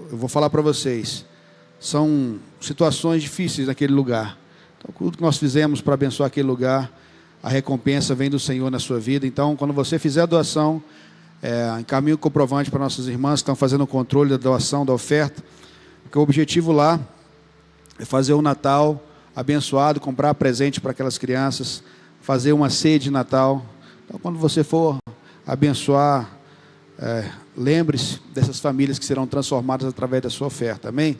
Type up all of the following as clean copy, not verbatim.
eu vou falar para vocês, são situações difíceis naquele lugar. Então, tudo que nós fizemos para abençoar aquele lugar, a recompensa vem do Senhor na sua vida. Então, quando você fizer a doação, encaminhe o comprovante para nossas irmãs que estão fazendo o controle da doação, da oferta, porque o objetivo lá é fazer o Natal abençoado, comprar presente para aquelas crianças, fazer uma ceia de Natal. Então, quando você for abençoar, lembre-se dessas famílias que serão transformadas através da sua oferta, amém?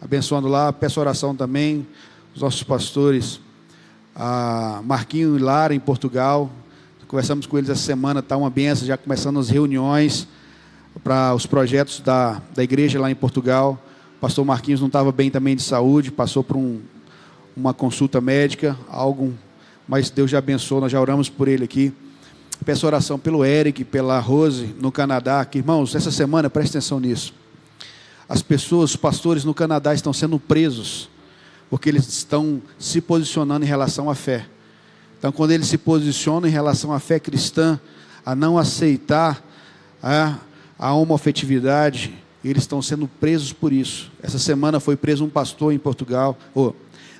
Abençoando lá, peço oração também, os nossos pastores, a Marquinho e Lara em Portugal, conversamos com eles essa semana, está uma benção, já começando as reuniões para os projetos da igreja lá em Portugal. O pastor Marquinhos não estava bem também de saúde, passou por uma consulta médica, mas Deus já abençoou, nós já oramos por ele aqui. Peço oração pelo Eric, pela Rose, no Canadá, que, irmãos, essa semana, preste atenção nisso, as pessoas, os pastores no Canadá estão sendo presos, porque eles estão se posicionando em relação à fé. Então, quando eles se posicionam em relação à fé cristã, a não aceitar a homoafetividade, eles estão sendo presos por isso. Essa semana foi preso um pastor em Portugal,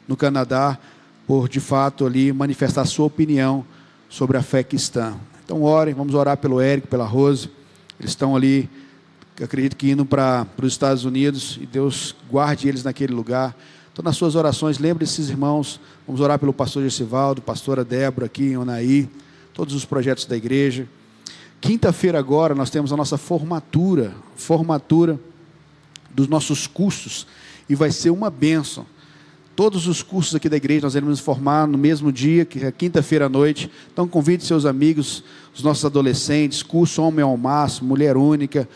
no Canadá, por de fato ali manifestar sua opinião sobre a fé cristã. Então orem, vamos orar pelo Érico, pela Rose. Eles estão ali, acredito que indo para os Estados Unidos, e Deus guarde eles naquele lugar. Então, nas suas orações, lembre desses irmãos. Vamos orar pelo pastor Gessivaldo, pastora Débora aqui em Onaí, todos os projetos da igreja. Quinta-feira agora nós temos a nossa formatura dos nossos cursos, e vai ser uma bênção. Todos os cursos aqui da igreja nós iremos nos formar no mesmo dia, que é quinta-feira à noite. Então convide seus amigos, os nossos adolescentes, curso Homem ao Máximo, Mulher Única,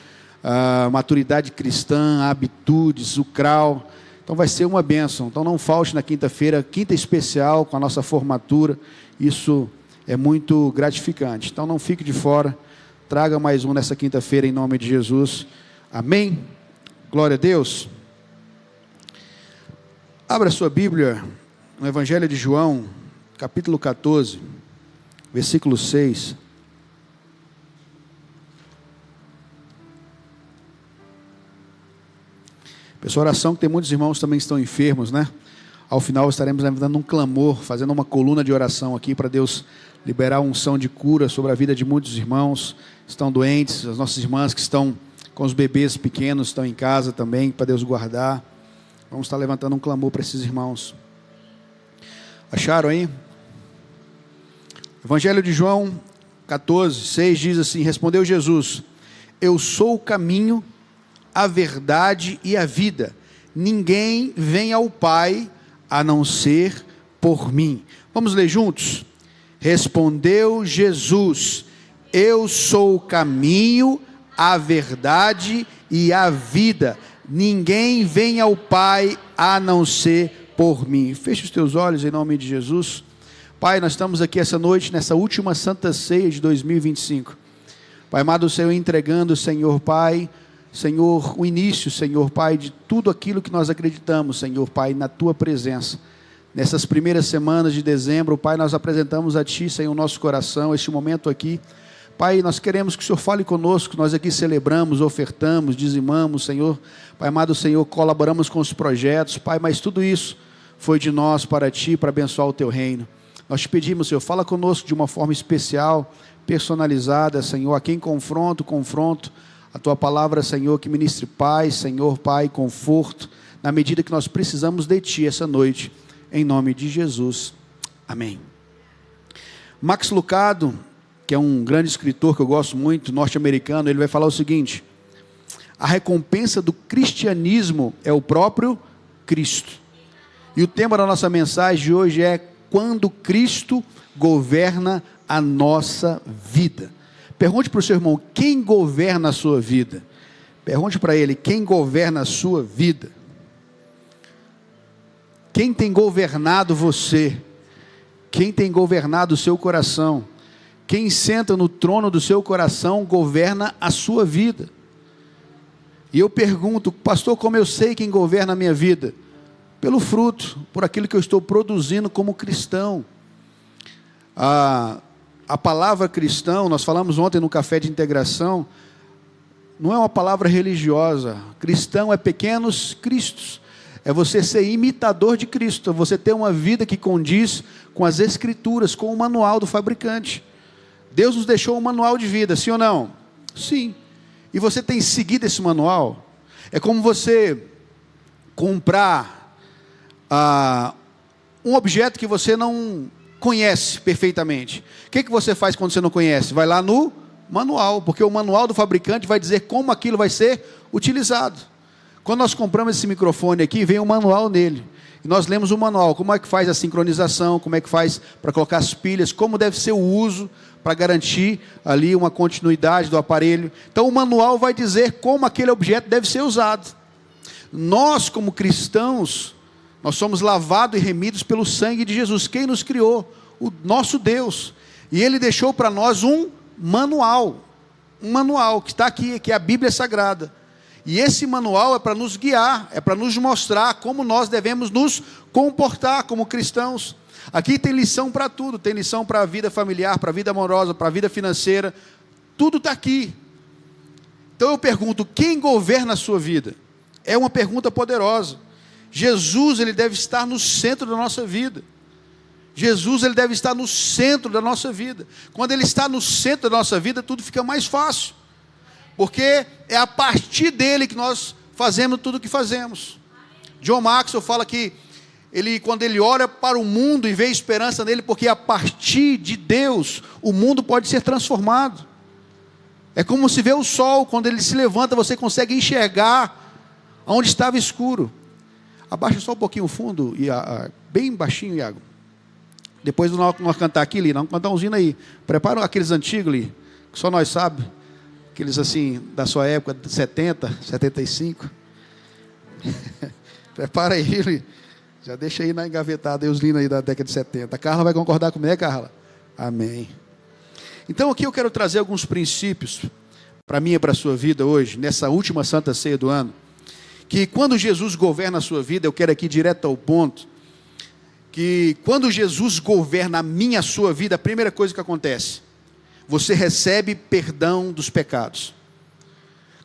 Maturidade Cristã, Habitudes, o CRAU. Então vai ser uma bênção. Então não falte na quinta-feira, quinta especial com a nossa formatura. Isso é muito gratificante. Então não fique de fora. Traga mais um nessa quinta-feira em nome de Jesus. Amém? Glória a Deus. Abra sua Bíblia no Evangelho de João, capítulo 14, versículo 6. Pessoal, oração que tem muitos irmãos também estão enfermos, né? Ao final estaremos dando um clamor, fazendo uma coluna de oração aqui para Deus liberar uma unção de cura sobre a vida de muitos irmãos que estão doentes, as nossas irmãs que estão com os bebês pequenos, estão em casa também, para Deus guardar. Vamos estar levantando um clamor para esses irmãos. Acharam aí? Evangelho de João 14, 6 diz assim: respondeu Jesus: eu sou o caminho, a verdade e a vida. Ninguém vem ao Pai a não ser por mim. Vamos ler juntos? Respondeu Jesus: eu sou o caminho, a verdade e a vida. Ninguém vem ao Pai a não ser por mim. Feche os teus olhos em nome de Jesus. Pai, nós estamos aqui essa noite, nessa última Santa Ceia de 2025. Pai amado, Senhor, entregando, Senhor Pai, Senhor, o início, Senhor Pai, de tudo aquilo que nós acreditamos, Senhor Pai, na Tua presença. Nessas primeiras semanas de dezembro, Pai, nós apresentamos a Ti, Senhor, o nosso coração, este momento aqui. Pai, nós queremos que o Senhor fale conosco, nós aqui celebramos, ofertamos, dizimamos, Senhor. Pai amado, Senhor, colaboramos com os projetos, Pai, mas tudo isso foi de nós para Ti, para abençoar o Teu reino. Nós te pedimos, Senhor, fala conosco de uma forma especial, personalizada, Senhor, a quem confronto, a Tua palavra, Senhor, que ministre paz, Senhor, Pai, conforto, na medida que nós precisamos de Ti essa noite, em nome de Jesus. Amém. Max Lucado, que é um grande escritor que eu gosto muito, norte-americano, ele vai falar o seguinte: a recompensa do cristianismo é o próprio Cristo. E o tema da nossa mensagem de hoje é: quando Cristo governa a nossa vida. Pergunte para o seu irmão: quem governa a sua vida? Pergunte para ele: quem governa a sua vida? Quem tem governado você? Quem tem governado o seu coração? Quem senta no trono do seu coração governa a sua vida. E eu pergunto: pastor, como eu sei quem governa a minha vida? Pelo fruto, por aquilo que eu estou produzindo como cristão. A palavra cristão, nós falamos ontem no café de integração, não é uma palavra religiosa. Cristão é pequenos cristos. É você ser imitador de Cristo, você ter uma vida que condiz com as Escrituras, com o manual do fabricante. Deus nos deixou um manual de vida, sim ou não? Sim. E você tem seguido esse manual? É como você comprar um objeto que você não conhece perfeitamente. O que você faz quando você não conhece? Vai lá no manual, porque o manual do fabricante vai dizer como aquilo vai ser utilizado. Quando nós compramos esse microfone aqui, vem um manual nele. E nós lemos o manual, como é que faz a sincronização, como é que faz para colocar as pilhas, como deve ser o uso para garantir ali uma continuidade do aparelho. Então o manual vai dizer como aquele objeto deve ser usado. Nós, como cristãos, nós somos lavados e remidos pelo sangue de Jesus. Quem nos criou? O nosso Deus. E Ele deixou para nós um manual que está aqui, que é a Bíblia Sagrada. E esse manual é para nos guiar, é para nos mostrar como nós devemos nos comportar como cristãos. Aqui tem lição para tudo, tem lição para a vida familiar, para a vida amorosa, para a vida financeira, tudo está aqui. Então eu pergunto, quem governa a sua vida? É uma pergunta poderosa. Jesus, Ele deve estar no centro da nossa vida. Jesus, Ele deve estar no centro da nossa vida. Quando Ele está no centro da nossa vida, tudo fica mais fácil. Porque é a partir dele que nós fazemos tudo o que fazemos. John Maxwell fala que quando ele olha para o mundo e vê esperança nele, porque a partir de Deus, o mundo pode ser transformado. É como se vê o sol, quando ele se levanta, você consegue enxergar onde estava escuro. Abaixa só um pouquinho o fundo, bem baixinho, Iago. Depois nós cantar aqui, Li, vamos cantar uns hinos aí. Prepara aqueles antigos, Li, que só nós sabemos. Aqueles assim, da sua época, 70, 75. Prepara aí, Li. Já deixa aí na engavetada aí os hinos aí da década de 70. A Carla vai concordar comigo, né, Carla? Amém. Então aqui eu quero trazer alguns princípios para mim e para a sua vida hoje, nessa última Santa Ceia do ano, que quando Jesus governa a sua vida, eu quero aqui direto ao ponto, que quando Jesus governa a minha, a sua vida, a primeira coisa que acontece, você recebe perdão dos pecados.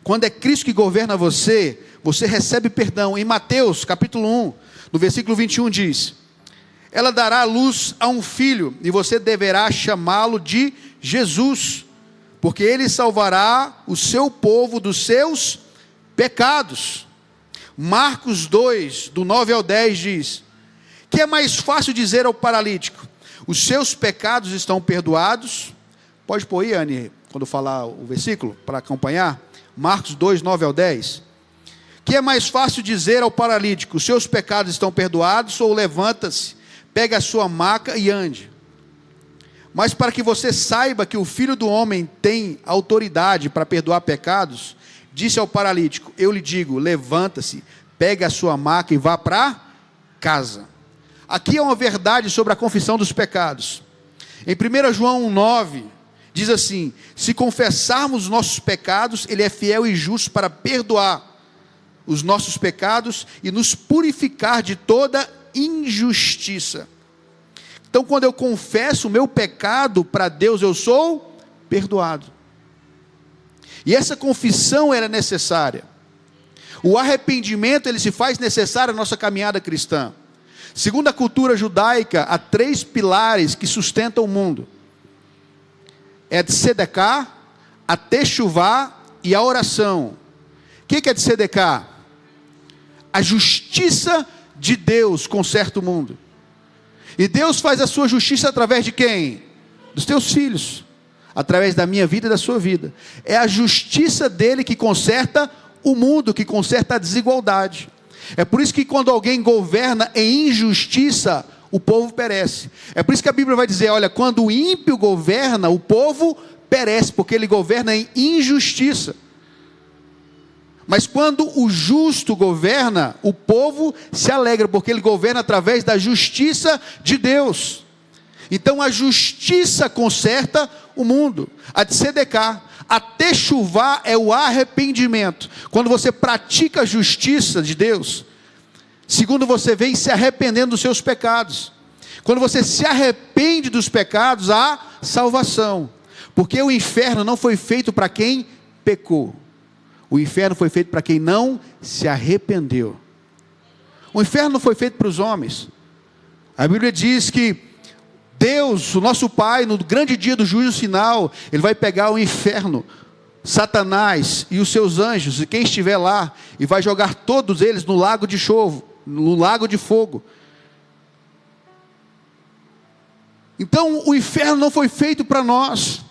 Quando é Cristo que governa você, você recebe perdão. Em Mateus capítulo 1, no versículo 21 diz: ela dará luz a um filho, e você deverá chamá-lo de Jesus, porque ele salvará o seu povo dos seus pecados. Marcos 2, do 9 ao 10 diz: que é mais fácil dizer ao paralítico, os seus pecados estão perdoados? Pode pôr aí, Anne, quando falar o versículo, para acompanhar. Marcos 2, 9 ao 10. Que é mais fácil dizer ao paralítico, os seus pecados estão perdoados, ou levanta-se, pega a sua maca e ande. Mas para que você saiba que o Filho do Homem tem autoridade para perdoar pecados, disse ao paralítico, eu lhe digo, levanta-se, pegue a sua maca e vá para casa. Aqui é uma verdade sobre a confissão dos pecados. Em 1 João 1,9, diz assim, se confessarmos os nossos pecados, Ele é fiel e justo para perdoar os nossos pecados e nos purificar de toda injustiça. Então, quando eu confesso o meu pecado para Deus, eu sou perdoado. E essa confissão era necessária. O arrependimento, ele se faz necessário na nossa caminhada cristã. Segundo a cultura judaica, há 3 pilares que sustentam o mundo. É a tzedakah, a techuvá e a oração. O que é tzedakah? A justiça de Deus conserta o mundo. E Deus faz a sua justiça através de quem? Dos teus filhos. Através da minha vida e da sua vida. É a justiça dele que conserta o mundo, que conserta a desigualdade. É por isso que quando alguém governa em injustiça, o povo perece. É por isso que a Bíblia vai dizer, olha, quando o ímpio governa, o povo perece, porque ele governa em injustiça. Mas quando o justo governa, o povo se alegra, porque ele governa através da justiça de Deus. Então a justiça conserta o mundo. A tzedakah, a techuvá é o arrependimento. Quando você pratica a justiça de Deus, segundo você vem se arrependendo dos seus pecados. Quando você se arrepende dos pecados, há salvação. Porque o inferno não foi feito para quem pecou. O inferno foi feito para quem não se arrependeu. O inferno não foi feito para os homens. A Bíblia diz que Deus, o nosso Pai, no grande dia do juízo final, Ele vai pegar o inferno, Satanás e os seus anjos, e quem estiver lá, e vai jogar todos eles no lago de fogo, Então o inferno não foi feito para nós.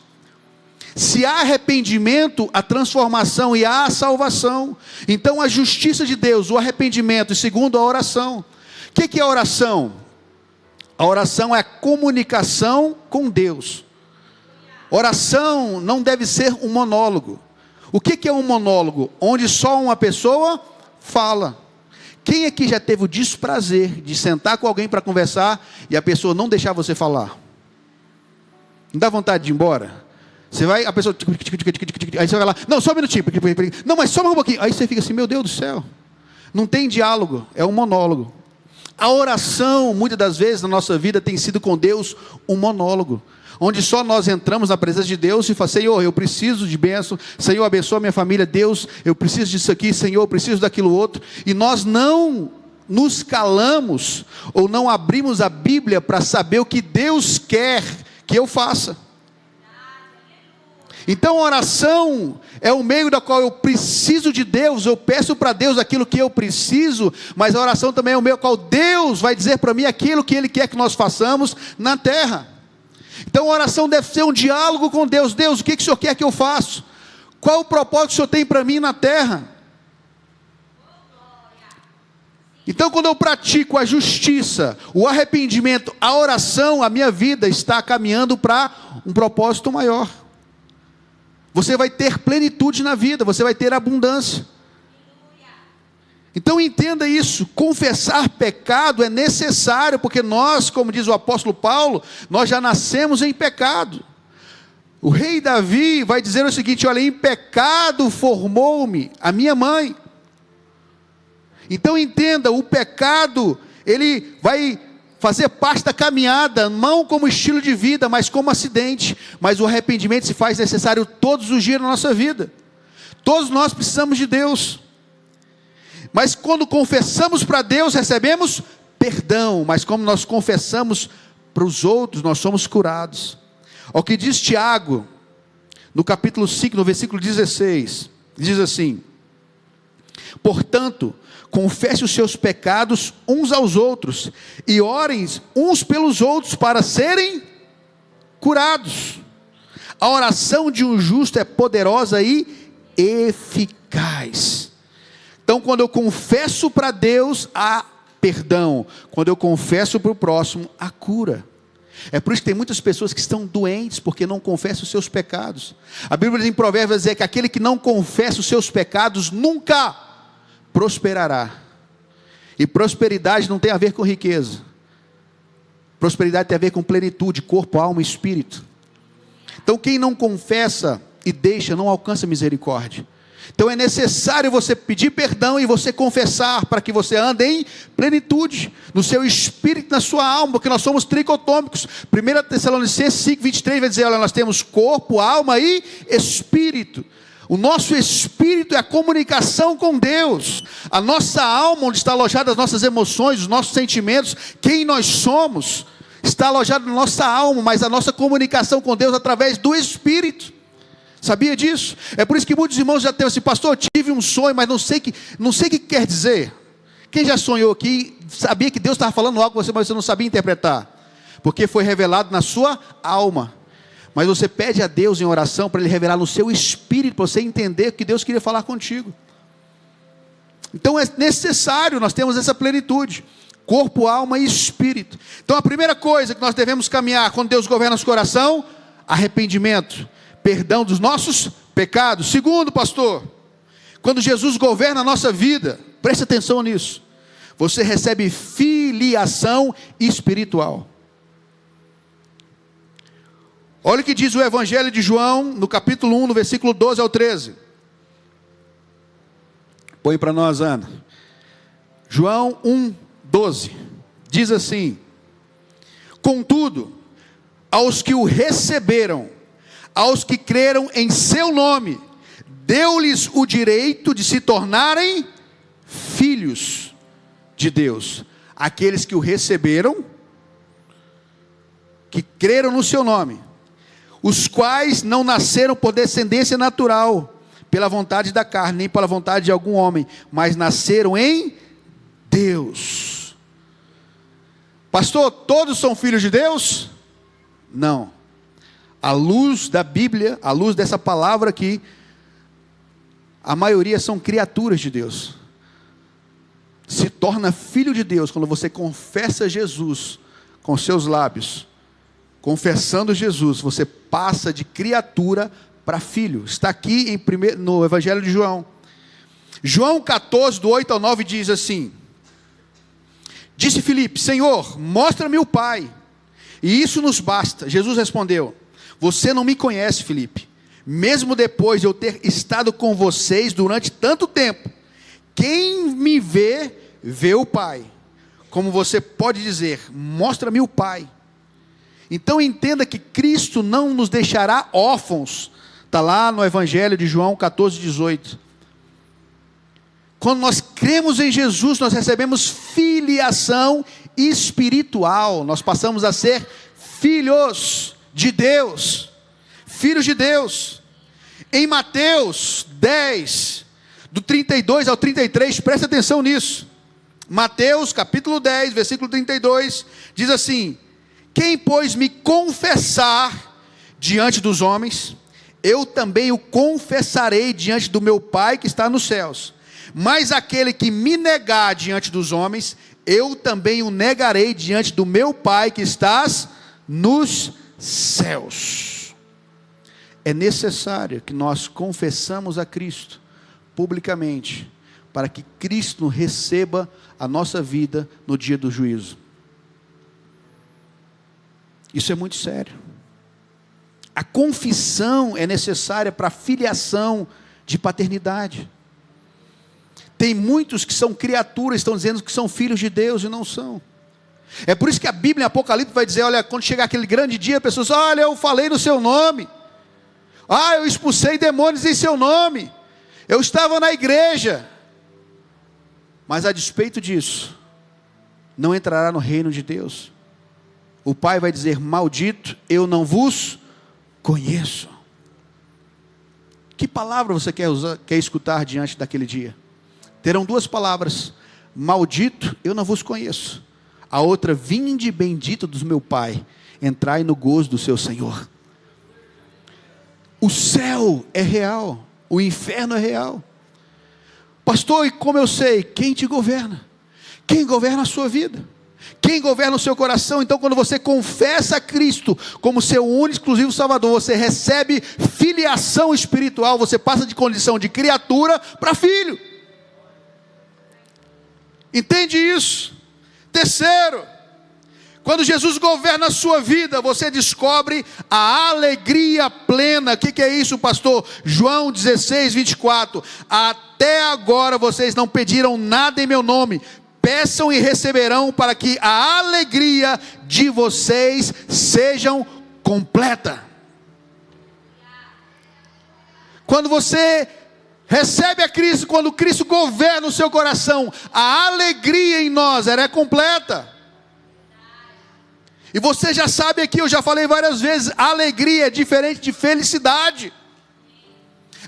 Se há arrependimento, há transformação e há salvação. Então a justiça de Deus, o arrependimento, e segundo a oração. O que é a oração? A oração é a comunicação com Deus. Oração não deve ser um monólogo. O que é um monólogo? Onde só uma pessoa fala. Quem aqui já teve o desprazer de sentar com alguém para conversar e a pessoa não deixar você falar? Não dá vontade de ir embora? Você vai, a pessoa, aí você vai lá, não, só um minutinho, não, mas só um pouquinho, aí você fica assim, meu Deus do céu, não tem diálogo, é um monólogo. A oração, muitas das vezes na nossa vida, tem sido com Deus um monólogo, onde só nós entramos na presença de Deus e falamos, Senhor, eu preciso de bênção, Senhor, abençoa minha família, Deus, eu preciso disso aqui, Senhor, eu preciso daquilo outro, e nós não nos calamos, ou não abrimos a Bíblia para saber o que Deus quer que eu faça. Então a oração é o meio da qual eu preciso de Deus, eu peço para Deus aquilo que eu preciso, mas a oração também é o meio da qual Deus vai dizer para mim aquilo que Ele quer que nós façamos na terra. Então a oração deve ser um diálogo com Deus. Deus, o que o Senhor quer que eu faça? Qual o propósito que o Senhor tem para mim na terra? Então quando eu pratico a justiça, o arrependimento, a oração, a minha vida está caminhando para um propósito maior. Você vai ter plenitude na vida, você vai ter abundância. Então entenda isso, confessar pecado é necessário, porque nós, como diz o apóstolo Paulo, nós já nascemos em pecado. O rei Davi vai dizer o seguinte, olha, em pecado formou-me a minha mãe. Então entenda, o pecado, ele vai fazer parte da caminhada, não como estilo de vida, mas como acidente. Mas o arrependimento se faz necessário todos os dias na nossa vida. Todos nós precisamos de Deus. Mas quando confessamos para Deus, recebemos perdão. Mas como nós confessamos para os outros, nós somos curados. O que diz Tiago, no capítulo 5, no versículo 16, diz assim, portanto, confesse os seus pecados uns aos outros, e orem uns pelos outros para serem curados. A oração de um justo é poderosa e eficaz. Então quando eu confesso para Deus, há perdão. Quando eu confesso para o próximo, há cura. É por isso que tem muitas pessoas que estão doentes, porque não confessam os seus pecados. A Bíblia em Provérbios vai dizer que aquele que não confessa os seus pecados, nunca prosperará. E prosperidade não tem a ver com riqueza. Prosperidade tem a ver com plenitude, corpo, alma e espírito. Então quem não confessa e deixa, não alcança misericórdia. Então é necessário você pedir perdão e você confessar, para que você ande em plenitude, no seu espírito, na sua alma, porque nós somos tricotômicos. 1 Tessalonicenses 5, 23 vai dizer, olha, nós temos corpo, alma e espírito. O nosso espírito é a comunicação com Deus. A nossa alma, onde está alojada as nossas emoções, os nossos sentimentos, quem nós somos, está alojado na nossa alma, mas a nossa comunicação com Deus através do Espírito. Sabia disso? É por isso que muitos irmãos já têm assim, pastor, eu tive um sonho, mas não sei o que quer dizer. Quem já sonhou aqui, sabia que Deus estava falando algo com você, mas você não sabia interpretar? Porque foi revelado na sua alma. Mas você pede a Deus em oração para Ele revelar no seu espírito, para você entender o que Deus queria falar contigo. Então é necessário, nós temos essa plenitude, corpo, alma e espírito. Então a primeira coisa que nós devemos caminhar, quando Deus governa nosso coração, arrependimento, perdão dos nossos pecados. Segundo, pastor, quando Jesus governa a nossa vida, preste atenção nisso, você recebe filiação espiritual. Olha o que diz o Evangelho de João, no capítulo 1, no versículo 12 ao 13. Põe para nós, Ana. João 1, 12. Diz assim, contudo, aos que o receberam, aos que creram em seu nome, deu-lhes o direito de se tornarem filhos de Deus. Aqueles que o receberam, que creram no seu nome, os quais não nasceram por descendência natural, pela vontade da carne, nem pela vontade de algum homem, mas nasceram em Deus. Pastor, todos são filhos de Deus? Não. À luz da Bíblia, à luz dessa palavra aqui, a maioria são criaturas de Deus. Se torna filho de Deus quando você confessa Jesus com seus lábios. Confessando Jesus, você passa de criatura para filho. Está aqui no Evangelho de João. João 14, do 8 ao 9, diz assim: disse Filipe: Senhor, mostra-me o Pai, e isso nos basta. Jesus respondeu: você não me conhece, Filipe, mesmo depois de eu ter estado com vocês durante tanto tempo. Quem me vê, vê o Pai. Como você pode dizer, mostra-me o Pai? Então entenda que Cristo não nos deixará órfãos. Está lá no Evangelho de João 14, 18. Quando nós cremos em Jesus, nós recebemos filiação espiritual. Nós passamos a ser filhos de Deus. Filhos de Deus. Em Mateus 10, do 32 ao 33, preste atenção nisso. Mateus capítulo 10, versículo 32, diz assim: quem, pois, me confessar diante dos homens, eu também o confessarei diante do meu Pai que está nos céus. Mas aquele que me negar diante dos homens, eu também o negarei diante do meu Pai que estás nos céus. É necessário que nós confessamos a Cristo publicamente, para que Cristo receba a nossa vida no dia do juízo. Isso é muito sério. A confissão é necessária para a filiação de paternidade. Tem muitos que são criaturas, estão dizendo que são filhos de Deus e não são. É por isso que a Bíblia em Apocalipse vai dizer, olha, quando chegar aquele grande dia, a pessoa diz, olha, eu falei no seu nome. Ah, eu expulsei demônios em seu nome. Eu estava na igreja. Mas a despeito disso, não entrará no reino de Deus. O Pai vai dizer, maldito, eu não vos conheço. Que palavra você quer escutar diante daquele dia? Terão duas palavras: maldito, eu não vos conheço. A outra, vinde bendito do meu Pai, entrai no gozo do seu Senhor. O céu é real, o inferno é real. Pastor, e como eu sei? Quem te governa? Quem governa a sua vida? Quem governa o seu coração? Então, quando você confessa a Cristo como seu único, exclusivo Salvador, você recebe filiação espiritual, você passa de condição de criatura para filho. Entende isso? Terceiro, quando Jesus governa a sua vida, você descobre a alegria plena. O que é isso, pastor? João 16, 24. Até agora vocês não pediram nada em meu nome. Peçam e receberão, para que a alegria de vocês seja completa. Quando você recebe a Cristo, quando Cristo governa o seu coração, a alegria em nós ela é completa. E você já sabe aqui, eu já falei várias vezes, alegria é diferente de felicidade.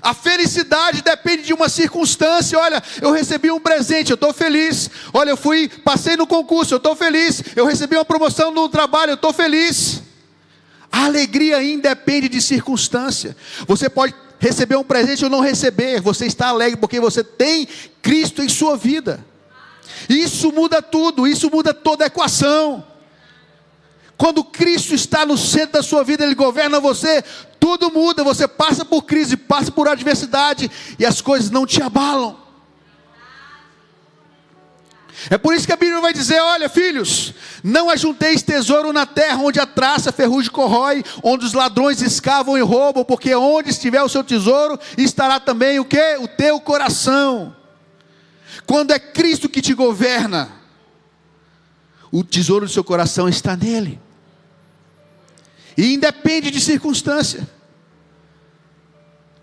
A felicidade depende de uma circunstância. Olha, eu recebi um presente, eu estou feliz. Olha, passei no concurso, eu estou feliz. Eu recebi uma promoção no trabalho, eu estou feliz. A alegria independe de circunstância. Você pode receber um presente ou não receber, você está alegre porque você tem Cristo em sua vida. Isso muda tudo, isso muda toda a equação. Quando Cristo está no centro da sua vida, Ele governa você, tudo muda, você passa por crise, passa por adversidade, e as coisas não te abalam. É por isso que a Bíblia vai dizer, olha filhos, não ajunteis tesouro na terra, onde a traça, a ferrugem corrói, onde os ladrões escavam e roubam, porque onde estiver o seu tesouro, estará também o quê? O teu coração. Quando é Cristo que te governa, o tesouro do seu coração está nele. E independe de circunstância.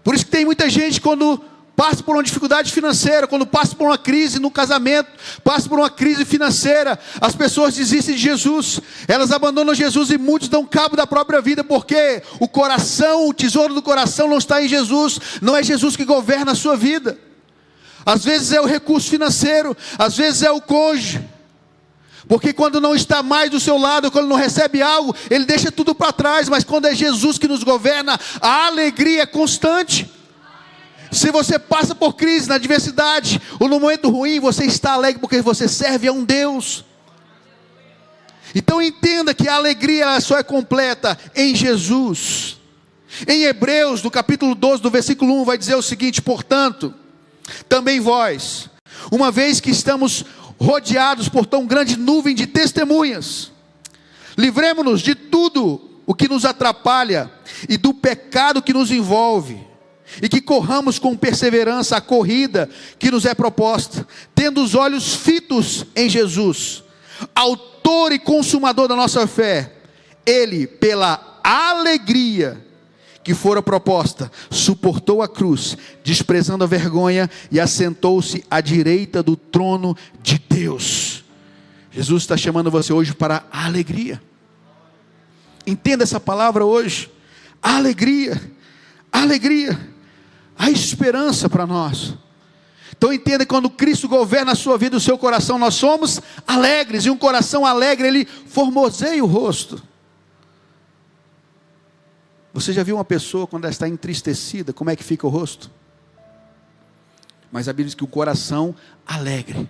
Por isso que tem muita gente, quando passa por uma dificuldade financeira, quando passa por uma crise no casamento, passa por uma crise financeira, as pessoas desistem de Jesus, elas abandonam Jesus, e muitos dão cabo da própria vida, porque o coração, o tesouro do coração não está em Jesus, não é Jesus que governa a sua vida. Às vezes é o recurso financeiro, às vezes é o cônjuge, porque quando não está mais do seu lado, quando não recebe algo, ele deixa tudo para trás. Mas quando é Jesus que nos governa, a alegria é constante. Se você passa por crise, na adversidade, ou no momento ruim, você está alegre porque você serve a um Deus. Então entenda que a alegria só é completa em Jesus. Em Hebreus, no capítulo 12, do versículo 1, vai dizer o seguinte: portanto, também vós, uma vez que estamos rodeados por tão grande nuvem de testemunhas, livremo-nos de tudo o que nos atrapalha e do pecado que nos envolve, e que corramos com perseverança a corrida que nos é proposta, tendo os olhos fitos em Jesus, autor e consumador da nossa fé. Ele, pela alegria que fora proposta, suportou a cruz, desprezando a vergonha, e assentou-se à direita do trono de Deus. Jesus está chamando você hoje para a alegria. Entenda essa palavra hoje: alegria, alegria. Há esperança para nós. Então entenda que quando Cristo governa a sua vida, o seu coração, nós somos alegres, e um coração alegre, ele formoseia o rosto. Você já viu uma pessoa quando ela está entristecida, como é que fica o rosto? Mas a Bíblia diz que o coração alegre,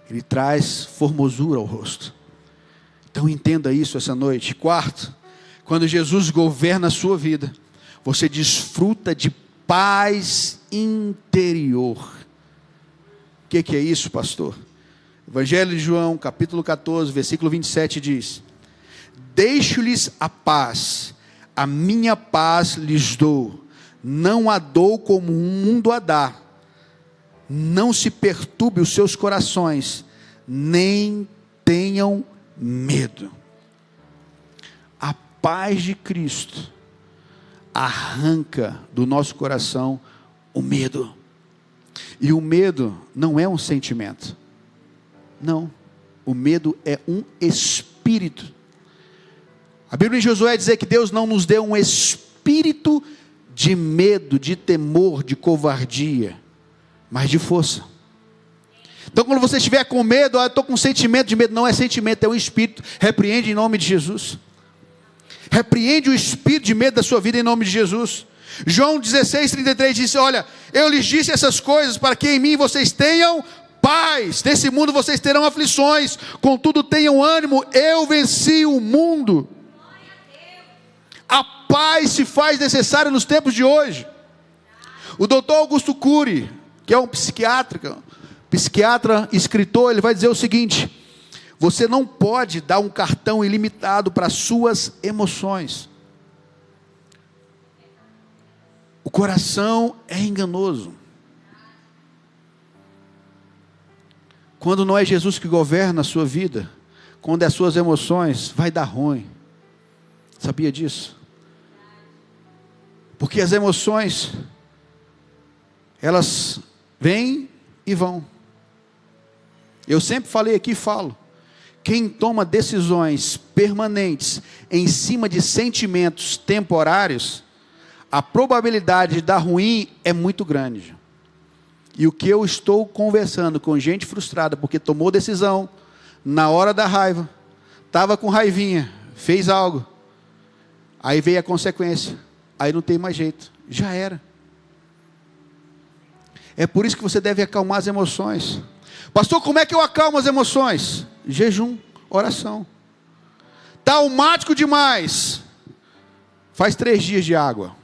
ele traz formosura ao rosto. Então entenda isso essa noite. Quarto, quando Jesus governa a sua vida, você desfruta de paz interior. O que é isso, pastor? Evangelho de João, capítulo 14, versículo 27 diz: deixo-lhes a paz, a minha paz lhes dou, não a dou como o mundo a dá. Não se perturbe os seus corações, nem tenham medo. A paz de Cristo arranca do nosso coração o medo. E o medo não é um sentimento. Não. O medo é um espírito. A Bíblia em Josué diz que Deus não nos deu um espírito de medo, de temor, de covardia, mas de força. Então quando você estiver com medo, eu estou com sentimento de medo, não é sentimento, é um espírito. Repreende em nome de Jesus. Repreende o espírito de medo da sua vida em nome de Jesus. João 16:33 diz: olha, eu lhes disse essas coisas para que em mim vocês tenham paz. Nesse mundo vocês terão aflições, contudo tenham ânimo, eu venci o mundo. A paz se faz necessária nos tempos de hoje. O doutor Augusto Cury, que é um psiquiatra, escritor, ele vai dizer o seguinte: você não pode dar um cartão ilimitado para suas emoções. O coração é enganoso. Quando não é Jesus que governa a sua vida, quando é as suas emoções, vai dar ruim. Sabia disso? Porque as emoções, elas vêm e vão. Eu sempre falei aqui e falo: quem toma decisões permanentes em cima de sentimentos temporários, a probabilidade de dar ruim é muito grande. E o que eu estou conversando com gente frustrada, porque tomou decisão, na hora da raiva, estava com raivinha, fez algo, aí veio a consequência, aí não tem mais jeito, já era. É por isso que você deve acalmar as emoções. Pastor, como é que eu acalmo as emoções? Jejum, oração. Está almático demais, faz 3 dias de água.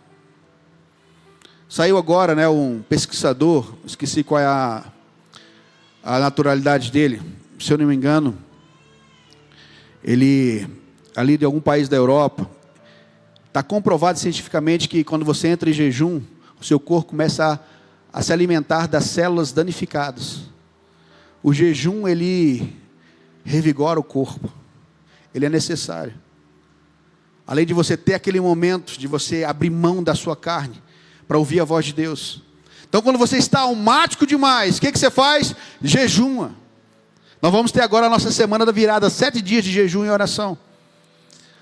Saiu agora, né, um pesquisador, esqueci qual é a naturalidade dele, se eu não me engano, ele, ali de algum país da Europa, está comprovado cientificamente que quando você entra em jejum, o seu corpo começa a se alimentar das células danificadas. O jejum, ele revigora o corpo, ele é necessário. Além de você ter aquele momento de você abrir mão da sua carne, para ouvir a voz de Deus. Então quando você está almático demais, o que você faz? Jejuma. Nós vamos ter agora a nossa semana da virada, 7 dias de jejum e oração.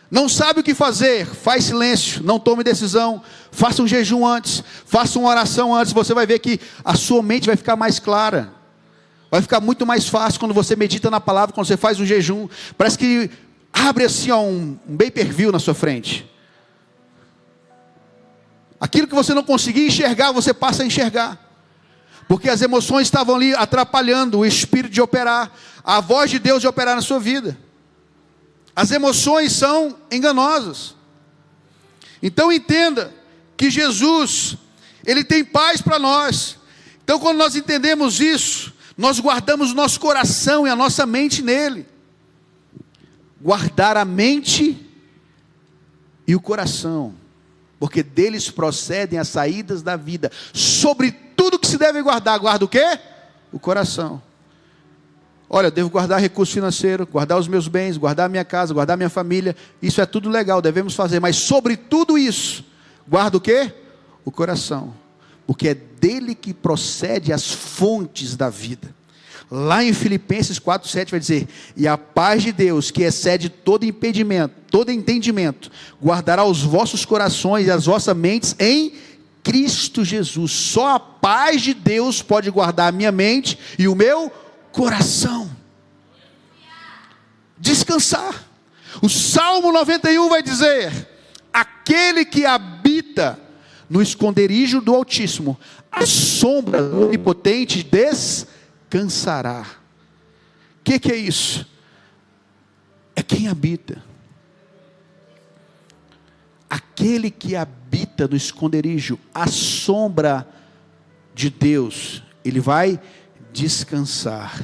Não sabe o que fazer, faz silêncio, não tome decisão, faça um jejum antes, faça uma oração antes, você vai ver que a sua mente vai ficar mais clara, vai ficar muito mais fácil quando você medita na palavra, quando você faz um jejum, parece que abre assim um pay-per-view na sua frente, aquilo que você não conseguia enxergar, você passa a enxergar, porque as emoções estavam ali atrapalhando o Espírito de operar, a voz de Deus de operar na sua vida. As emoções são enganosas. Então entenda que Jesus, Ele tem paz para nós. Então quando nós entendemos isso, nós guardamos o nosso coração e a nossa mente nele. Guardar a mente e o coração, porque deles procedem as saídas da vida. Sobre tudo que se deve guardar, guarda o quê? O coração. Olha, eu devo guardar recurso financeiro, guardar os meus bens, guardar a minha casa, guardar a minha família. Isso é tudo legal, devemos fazer. Mas sobre tudo isso, guarda o quê? O coração. Porque é dele que procede as fontes da vida. Lá em Filipenses 4:7 vai dizer: e a paz de Deus, que excede todo impedimento, todo entendimento, guardará os vossos corações e as vossas mentes em Cristo Jesus. Só a paz de Deus pode guardar a minha mente e o meu coração. Descansar. O Salmo 91 vai dizer: aquele que habita no esconderijo do Altíssimo, a sombra do Onipotente descansará. O que é isso? É quem habita. Aquele que habita no esconderijo, a sombra de Deus, ele vai descansar.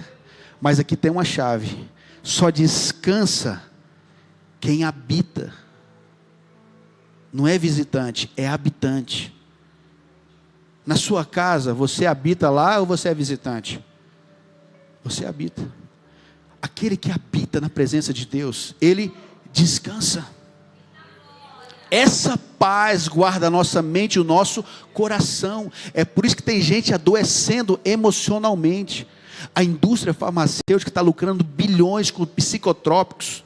Mas aqui tem uma chave: só descansa quem habita. Não é visitante, é habitante. Na sua casa, você habita lá ou você é visitante? Você habita. Aquele que habita na presença de Deus, ele descansa. Essa paz guarda a nossa mente e o nosso coração. É por isso que tem gente adoecendo emocionalmente. A indústria farmacêutica está lucrando bilhões com psicotrópicos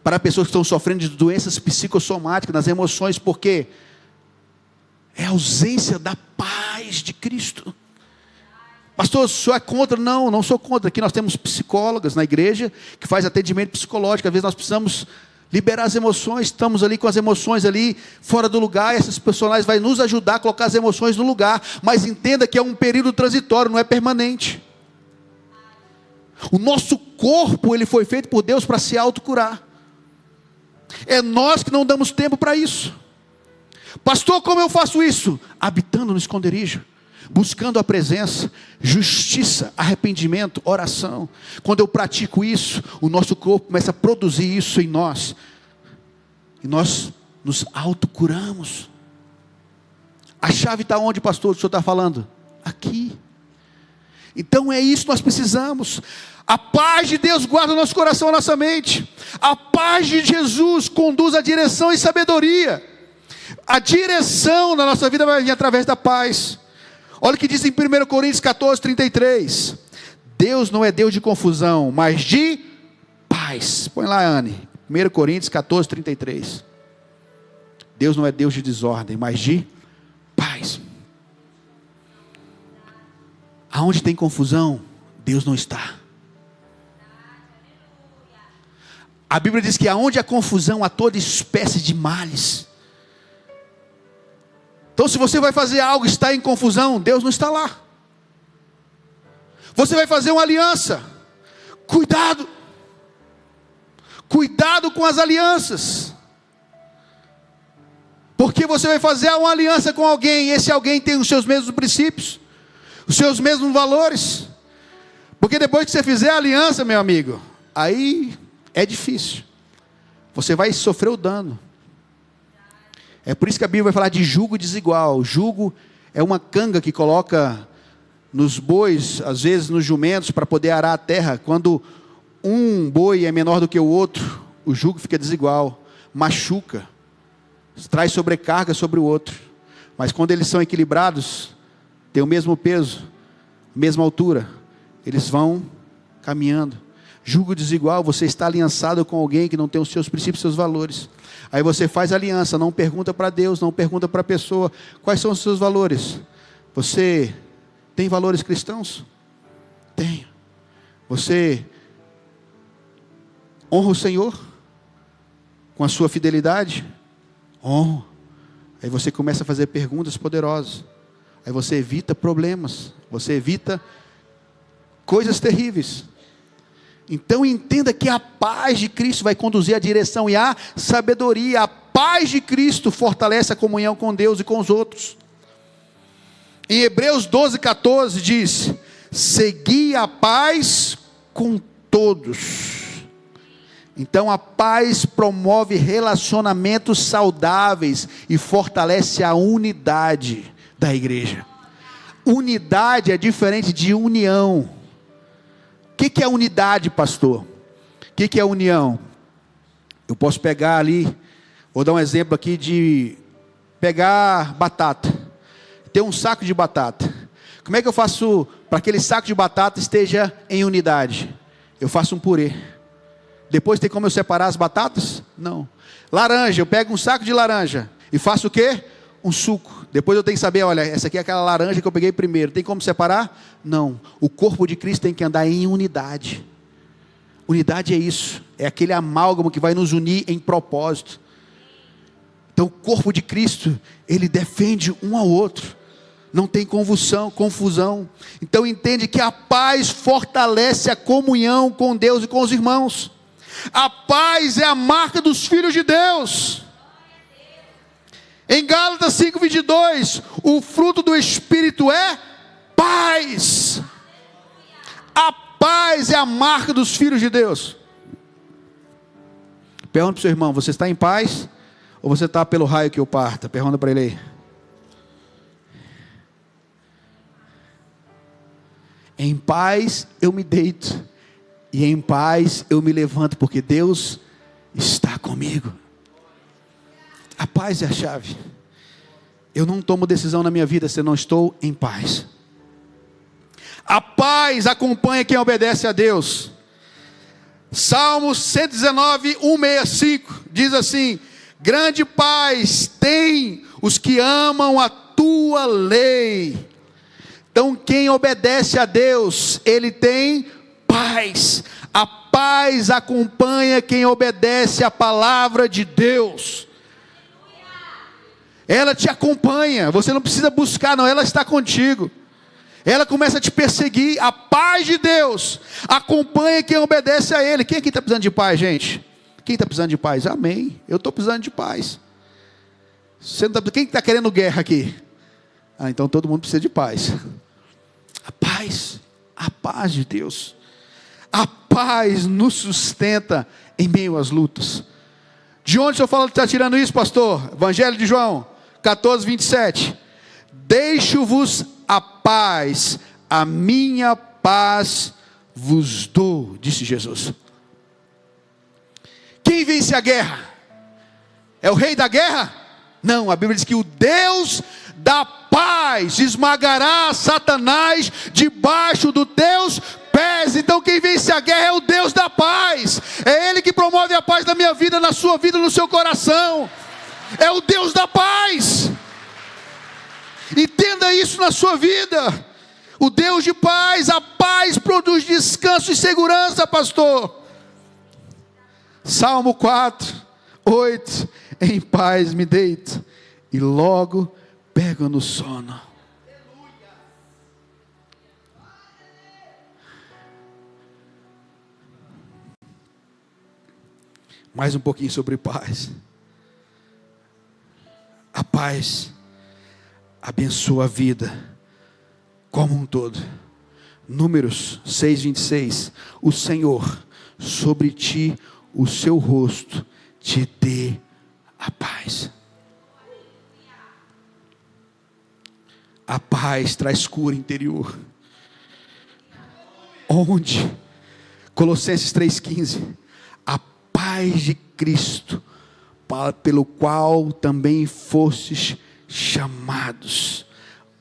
para pessoas que estão sofrendo de doenças psicossomáticas nas emoções, porque é a ausência da paz de Cristo. Pastor, o senhor é contra? Não, não sou contra. Aqui nós temos psicólogas na igreja que faz atendimento psicológico. Às vezes nós precisamos liberar as emoções, estamos ali com as emoções ali fora do lugar, e esses personagens vão nos ajudar a colocar as emoções no lugar, mas entenda que é um período transitório, não é permanente. O nosso corpo, ele foi feito por Deus para se autocurar. É nós que não damos tempo para isso. Pastor, como eu faço isso? Habitando no esconderijo, buscando a presença, justiça, arrependimento, oração. Quando eu pratico isso, o nosso corpo começa a produzir isso em nós, e nós nos autocuramos. A chave está onde, pastor, o senhor está falando? Aqui. Então é isso que nós precisamos. A paz de Deus guarda o nosso coração e a nossa mente. A paz de Jesus conduz a direção e sabedoria. A direção da nossa vida vai vir através da paz. Olha o que diz em 1 Coríntios 14:33. Deus não é Deus de confusão, mas de paz. Põe lá, Anne. 1 Coríntios 14:33. Deus não é Deus de desordem, mas de paz. Aonde tem confusão, Deus não está. A Bíblia diz que aonde há confusão, há toda espécie de males. Então se você vai fazer algo e está em confusão, Deus não está lá. Você vai fazer uma aliança, cuidado. Cuidado com as alianças. Porque você vai fazer uma aliança com alguém, e esse alguém tem os seus mesmos princípios, os seus mesmos valores. Porque depois que você fizer a aliança, meu amigo, aí é difícil. Você vai sofrer o dano. É por isso que a Bíblia vai falar de jugo desigual. Jugo é uma canga que coloca nos bois, às vezes nos jumentos, para poder arar a terra. Quando um boi é menor do que o outro, o jugo fica desigual, machuca, traz sobrecarga sobre o outro. Mas quando eles são equilibrados, tem o mesmo peso, mesma altura, eles vão caminhando. Julgo desigual, você está aliançado com alguém que não tem os seus princípios, seus valores. Aí você faz aliança, não pergunta para Deus, não pergunta para a pessoa, quais são os seus valores? Você tem valores cristãos? Tenho. Você honra o Senhor com a sua fidelidade? Honro. Aí você começa a fazer perguntas poderosas. Aí você evita problemas, você evita coisas terríveis. Então entenda que a paz de Cristo vai conduzir a direção e a sabedoria. A paz de Cristo fortalece a comunhão com Deus e com os outros. Em Hebreus 12:14 diz: segui a paz com todos. Então a paz promove relacionamentos saudáveis e fortalece a unidade da igreja. Unidade é diferente de união. O que é unidade, pastor? O que é união? Eu posso pegar ali, vou dar um exemplo aqui de pegar batata. Tem um saco de batata. Como é que eu faço para que aquele saco de batata esteja em unidade? Eu faço um purê. Depois tem como eu separar as batatas? Não. Laranja, eu pego um saco de laranja e faço o quê? Um suco. Depois eu tenho que saber, olha, essa aqui é aquela laranja que eu peguei primeiro. Tem como separar? Não. O corpo de Cristo tem que andar em unidade. Unidade é isso. É aquele amálgama que vai nos unir em propósito. Então o corpo de Cristo, ele defende um ao outro. Não tem confusão. Então entende que a paz fortalece a comunhão com Deus e com os irmãos. A paz é a marca dos filhos de Deus. Em Gálatas 5:22, o fruto do Espírito é paz. A paz é a marca dos filhos de Deus. Pergunta para o seu irmão, você está em paz? Ou você está pelo raio que o parta? Pergunta para ele aí. Em paz eu me deito, e em paz eu me levanto, porque Deus está comigo. A paz é a chave. Eu não tomo decisão na minha vida se eu não estou em paz. A paz acompanha quem obedece a Deus. Salmos 119, 165 diz assim: grande paz tem os que amam a tua lei. Então quem obedece a Deus, ele tem paz. A paz acompanha quem obedece a palavra de Deus. Ela te acompanha, você não precisa buscar não, ela está contigo. Ela começa a te perseguir. A paz de Deus acompanha quem obedece a Ele. Quem aqui está precisando de paz, gente? Quem está precisando de paz? Amém, eu estou precisando de paz. Você não tá... Quem está querendo guerra aqui? Então todo mundo precisa de paz. A paz de Deus. A paz nos sustenta em meio às lutas. De onde o senhor está tirando isso, pastor? Evangelho de João 14:27. Deixo-vos a paz, a minha paz vos dou, disse Jesus. Quem vence a guerra? É o rei da guerra? Não, a Bíblia diz que o Deus da paz esmagará Satanás debaixo dos teus pés. Então quem vence a guerra é o Deus da paz. É Ele que promove a paz na minha vida, na sua vida, no seu coração. É o Deus da paz. Entenda isso na sua vida. O Deus de paz. A paz produz descanso e segurança, pastor. Salmo 4:8. Em paz me deito e logo pego no sono. Mais um pouquinho sobre paz. A paz abençoa a vida como um todo. Números 6:26. O Senhor sobre ti o seu rosto te dê a paz. A paz traz cura interior. Onde? Colossenses 3:15. A paz de Cristo, pelo qual também fostes chamados.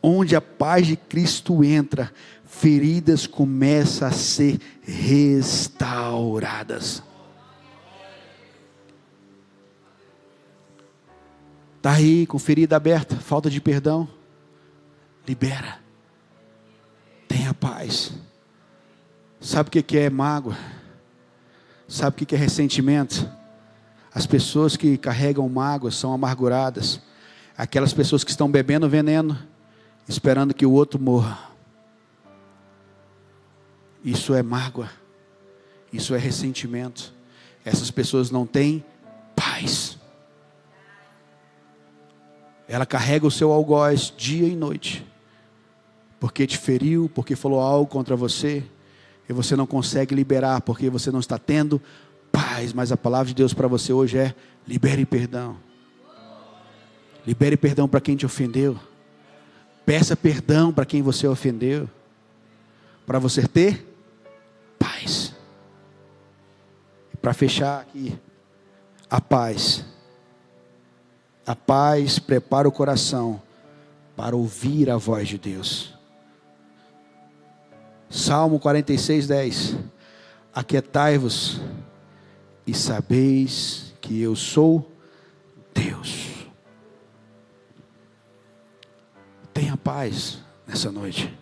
Onde a paz de Cristo entra, feridas começam a ser restauradas. Está aí com ferida aberta, falta de perdão, libera, tenha paz. Sabe o que é mágoa? Sabe o que é ressentimento? As pessoas que carregam mágoa são amarguradas. Aquelas pessoas que estão bebendo veneno, esperando que o outro morra. Isso é mágoa, isso é ressentimento. Essas pessoas não têm paz. Ela carrega o seu algoz dia e noite, porque te feriu, porque falou algo contra você, e você não consegue liberar, porque você não está tendo paz. Mas a palavra de Deus para você hoje é: libere perdão. Libere perdão para quem te ofendeu. Peça perdão para quem você ofendeu, para você ter paz. E para fechar aqui, a paz. A paz prepara o coração para ouvir a voz de Deus. Salmo 46:10. Aquietai-vos e sabeis que eu sou Deus. Tenha paz nessa noite.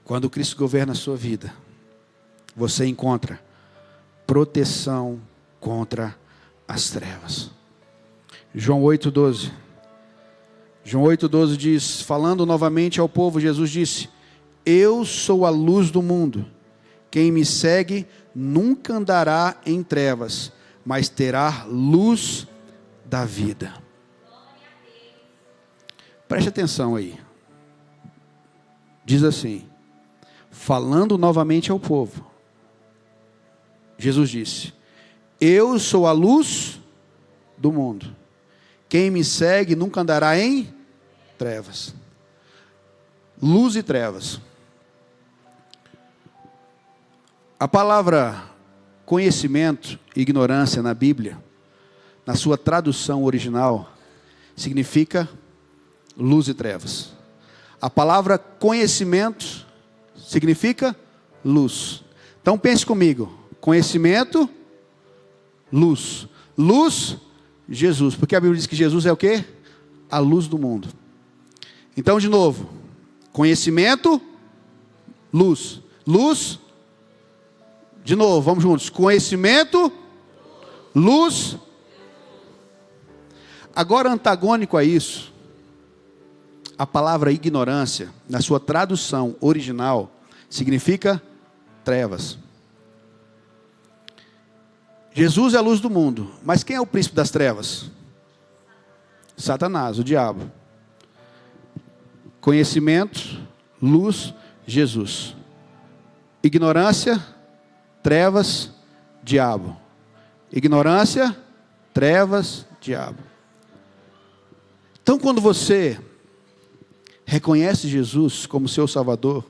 Quando Cristo governa a sua vida, você encontra proteção contra as trevas. João 8:12. João 8:12 diz, falando novamente ao povo, Jesus disse: eu sou a luz do mundo. Quem me segue nunca andará em trevas, mas terá luz da vida. Preste atenção aí. Diz assim, falando novamente ao povo, Jesus disse: eu sou a luz do mundo. Quem me segue nunca andará em trevas. Luz e trevas. A palavra conhecimento e ignorância na Bíblia, na sua tradução original, significa luz e trevas. A palavra conhecimento significa luz. Então pense comigo: conhecimento, luz. Luz, Jesus. Porque a Bíblia diz que Jesus é o quê? A luz do mundo. Então, de novo, conhecimento, luz. Luz, de novo, vamos juntos. Conhecimento, luz. Agora, antagônico a isso, a palavra ignorância, na sua tradução original, significa trevas. Jesus é a luz do mundo, mas quem é o príncipe das trevas? Satanás, o diabo. Conhecimento, luz, Jesus. Ignorância, trevas, diabo. Ignorância, trevas, diabo. Então, quando você reconhece Jesus como seu Salvador,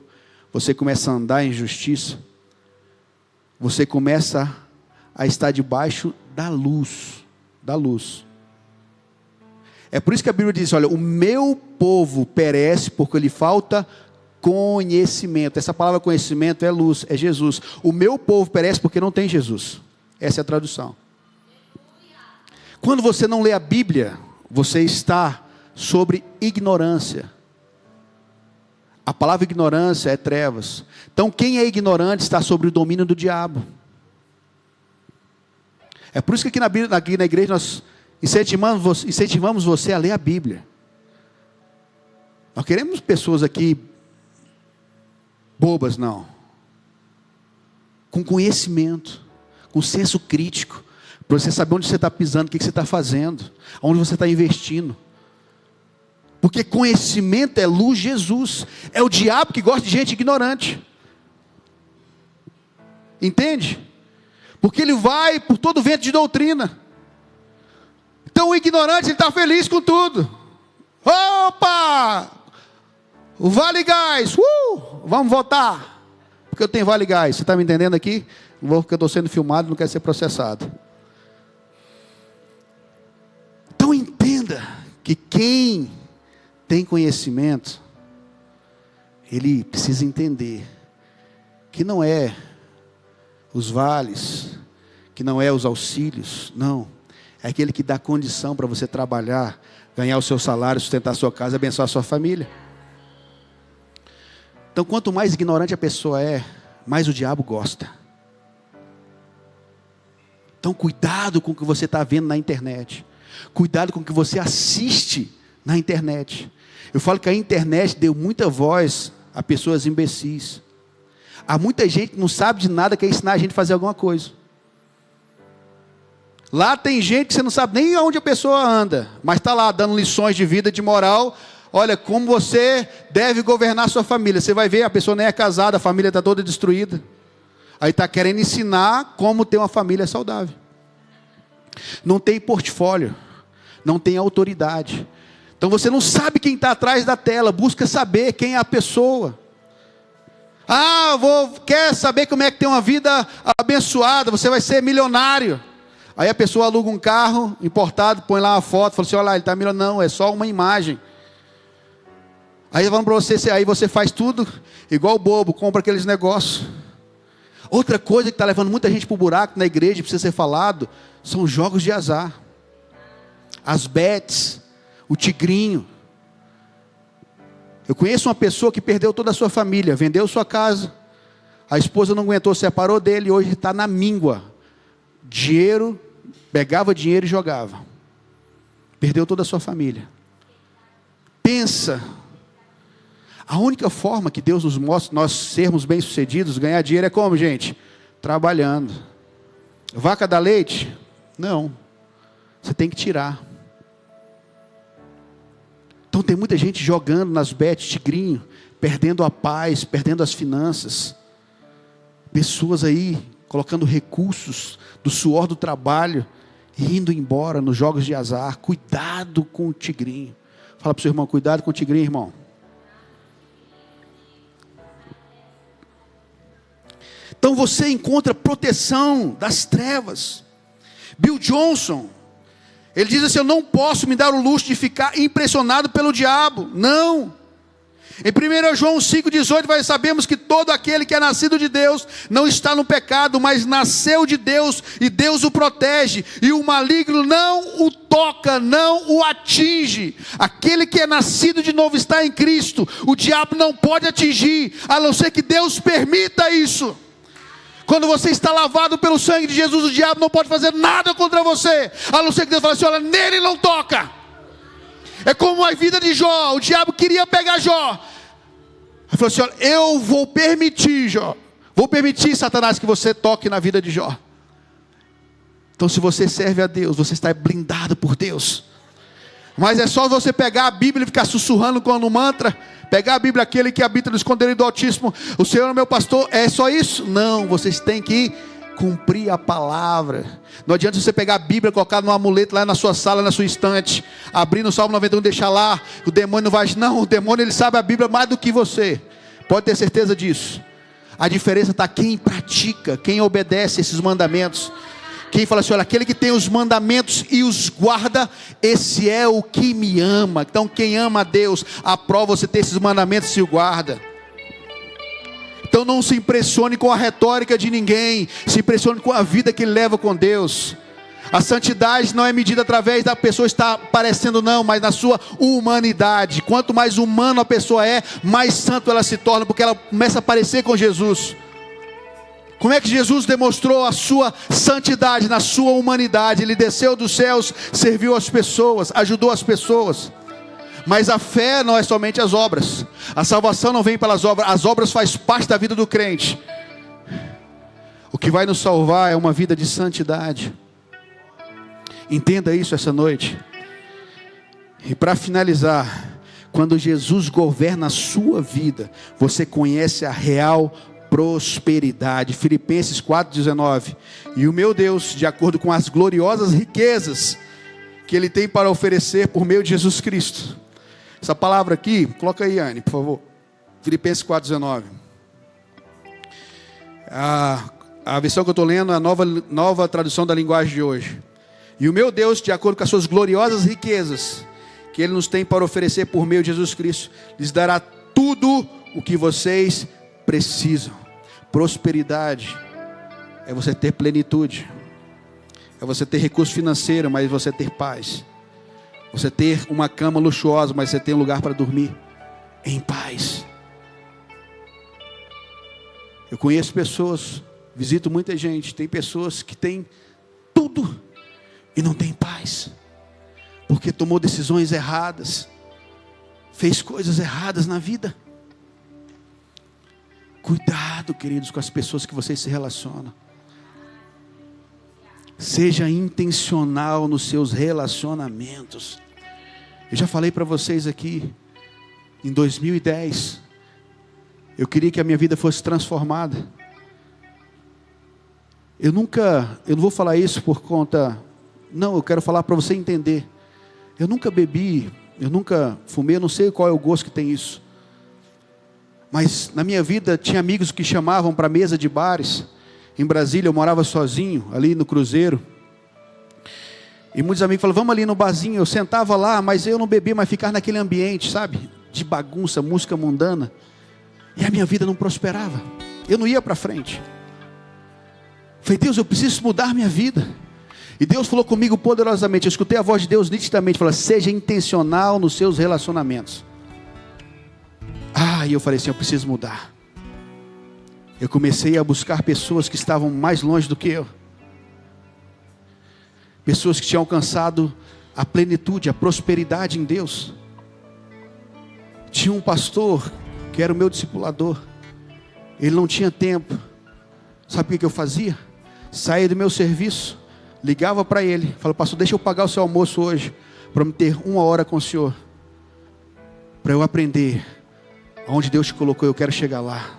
você começa a andar em justiça, você começa a estar debaixo da luz, da luz. É por isso que a Bíblia diz, olha, o meu povo perece porque lhe falta conhecimento. Essa palavra conhecimento é luz, é Jesus. O meu povo perece porque não tem Jesus. Essa é a tradução. Quando você não lê a Bíblia, você está sobre ignorância. A palavra ignorância é trevas. Então quem é ignorante está sob o domínio do diabo. É por isso que aqui na igreja nós incentivamos você a ler a Bíblia. Nós queremos pessoas aqui bobas, não. Com conhecimento, com senso crítico, para você saber onde você está pisando, o que você está fazendo, onde você está investindo. Porque conhecimento é luz, Jesus. É o diabo que gosta de gente ignorante. Entende? Porque ele vai por todo vento de doutrina. Então o ignorante, ele está feliz com tudo. Opa! O Vale Gás, vamos votar. Porque eu tenho Vale Gás, você está me entendendo aqui? Não vou, porque eu estou sendo filmado, não quero ser processado. Então que quem tem conhecimento, ele precisa entender que não é os vales, que não é os auxílios, não. É aquele que dá condição para você trabalhar, ganhar o seu salário, sustentar a sua casa, abençoar a sua família. Então, quanto mais ignorante a pessoa é, mais o diabo gosta. Então, cuidado com o que você está vendo na internet. Cuidado com o que você assiste na internet. Eu falo que a internet deu muita voz a pessoas imbecis. Há muita gente que não sabe de nada, quer ensinar a gente a fazer alguma coisa. Lá tem gente que você não sabe nem onde a pessoa anda, mas está lá dando lições de vida, de moral. Olha, como você deve governar a sua família. Você vai ver, a pessoa nem é casada, a família está toda destruída. Aí está querendo ensinar como ter uma família saudável. Não tem portfólio, não tem autoridade. Então você não sabe quem está atrás da tela, busca saber quem é a pessoa. Quer saber como é que tem uma vida abençoada, você vai ser milionário. Aí a pessoa aluga um carro importado, põe lá uma foto, fala assim, olha lá, ele está milionário. Não, é só uma imagem. Aí vamos para você, aí você faz tudo igual bobo, compra aqueles negócios. Outra coisa que está levando muita gente para o buraco na igreja, precisa ser falado, são os jogos de azar. As bets, o tigrinho. Eu conheço uma pessoa que perdeu toda a sua família, vendeu sua casa, a esposa não aguentou, separou dele, e hoje está na míngua. Dinheiro, pegava dinheiro e jogava. Perdeu toda a sua família. Pensa, a única forma que Deus nos mostra, nós sermos bem-sucedidos, ganhar dinheiro é como, gente? Trabalhando. Vaca dá leite? Não. Você tem que tirar. Então tem muita gente jogando nas bets, tigrinho, perdendo a paz, perdendo as finanças. Pessoas aí colocando recursos do suor do trabalho e indo embora nos jogos de azar. Cuidado com o tigrinho. Fala para o seu irmão, cuidado com o tigrinho, irmão. Então você encontra proteção das trevas. Bill Johnson, ele diz assim, eu não posso me dar o luxo de ficar impressionado pelo diabo. Não. Em 1 João 5,18, sabemos que todo aquele que é nascido de Deus não está no pecado, mas nasceu de Deus e Deus o protege. E o maligno não o toca, não o atinge. Aquele que é nascido de novo está em Cristo. O diabo não pode atingir, a não ser que Deus permita isso. Quando você está lavado pelo sangue de Jesus, o diabo não pode fazer nada contra você, a não ser que Deus fale assim, olha, nele não toca. É como a vida de Jó, o diabo queria pegar Jó. Ele falou assim, olha, eu vou permitir, Jó, vou permitir, Satanás, que você toque na vida de Jó. Então se você serve a Deus, você está blindado por Deus. Mas é só você pegar a Bíblia e ficar sussurrando com o mantra, pegar a Bíblia, aquele que habita no esconderijo do Altíssimo, o Senhor é meu pastor, é só isso? Não, vocês têm que cumprir a palavra. Não adianta você pegar a Bíblia, colocar num amuleto lá na sua sala, na sua estante, abrir no Salmo 91, deixar lá, o demônio não vai, não, o demônio ele sabe a Bíblia mais do que você, pode ter certeza disso. A diferença está quem pratica, quem obedece esses mandamentos. Quem fala assim, olha, aquele que tem os mandamentos e os guarda, esse é o que me ama. Então quem ama a Deus, aprova você ter esses mandamentos e o guarda. Então não se impressione com a retórica de ninguém, se impressione com a vida que ele leva com Deus. A santidade não é medida através da pessoa estar parecendo, não, mas na sua humanidade. Quanto mais humano a pessoa é, mais santo ela se torna, porque ela começa a parecer com Jesus. Como é que Jesus demonstrou a sua santidade na sua humanidade? Ele desceu dos céus, serviu as pessoas, ajudou as pessoas. Mas a fé não é somente as obras. A salvação não vem pelas obras. As obras fazem parte da vida do crente. O que vai nos salvar é uma vida de santidade. Entenda isso essa noite. E para finalizar, quando Jesus governa a sua vida, você conhece a real prosperidade. Filipenses 4,19. E o meu Deus, de acordo com as gloriosas riquezas que Ele tem para oferecer por meio de Jesus Cristo. Essa palavra aqui, coloca aí, Anne, por favor. Filipenses 4,19. A versão que eu estou lendo é a nova tradução da linguagem de hoje. E o meu Deus, de acordo com as suas gloriosas riquezas, que Ele nos tem para oferecer por meio de Jesus Cristo, lhes dará tudo o que vocês precisam. Prosperidade é você ter plenitude, é você ter recurso financeiro, mas você ter paz. Você ter uma cama luxuosa, mas você ter um lugar para dormir em paz. Eu conheço pessoas, visito muita gente, tem pessoas que têm tudo e não tem paz, porque tomou decisões erradas, fez coisas erradas na vida. Cuidado, queridos, com as pessoas que vocês se relacionam. Seja intencional nos seus relacionamentos. Eu já falei para vocês aqui, em 2010, eu queria que a minha vida fosse transformada. Eu não vou falar isso por conta, não, eu quero falar para você entender. Eu nunca bebi, eu nunca fumei, eu não sei qual é o gosto que tem isso. Mas na minha vida tinha amigos que chamavam para mesa de bares. Em Brasília eu morava sozinho, ali no Cruzeiro. E muitos amigos falavam, vamos ali no barzinho. Eu sentava lá, mas eu não bebia, mas ficava naquele ambiente, sabe? De bagunça, música mundana. E a minha vida não prosperava. Eu não ia para frente. Falei, Deus, eu preciso mudar minha vida. E Deus falou comigo poderosamente. Eu escutei a voz de Deus nitidamente. Falou, seja intencional nos seus relacionamentos. E eu falei assim, eu preciso mudar. Eu comecei a buscar pessoas que estavam mais longe do que eu. Pessoas que tinham alcançado a plenitude, a prosperidade em Deus. Tinha um pastor que era o meu discipulador. Ele não tinha tempo. Sabe o que eu fazia? Saía do meu serviço, ligava para ele, falava, pastor, deixa eu pagar o seu almoço hoje, para me ter 1 hora com o senhor, para eu aprender aonde Deus te colocou, eu quero chegar lá.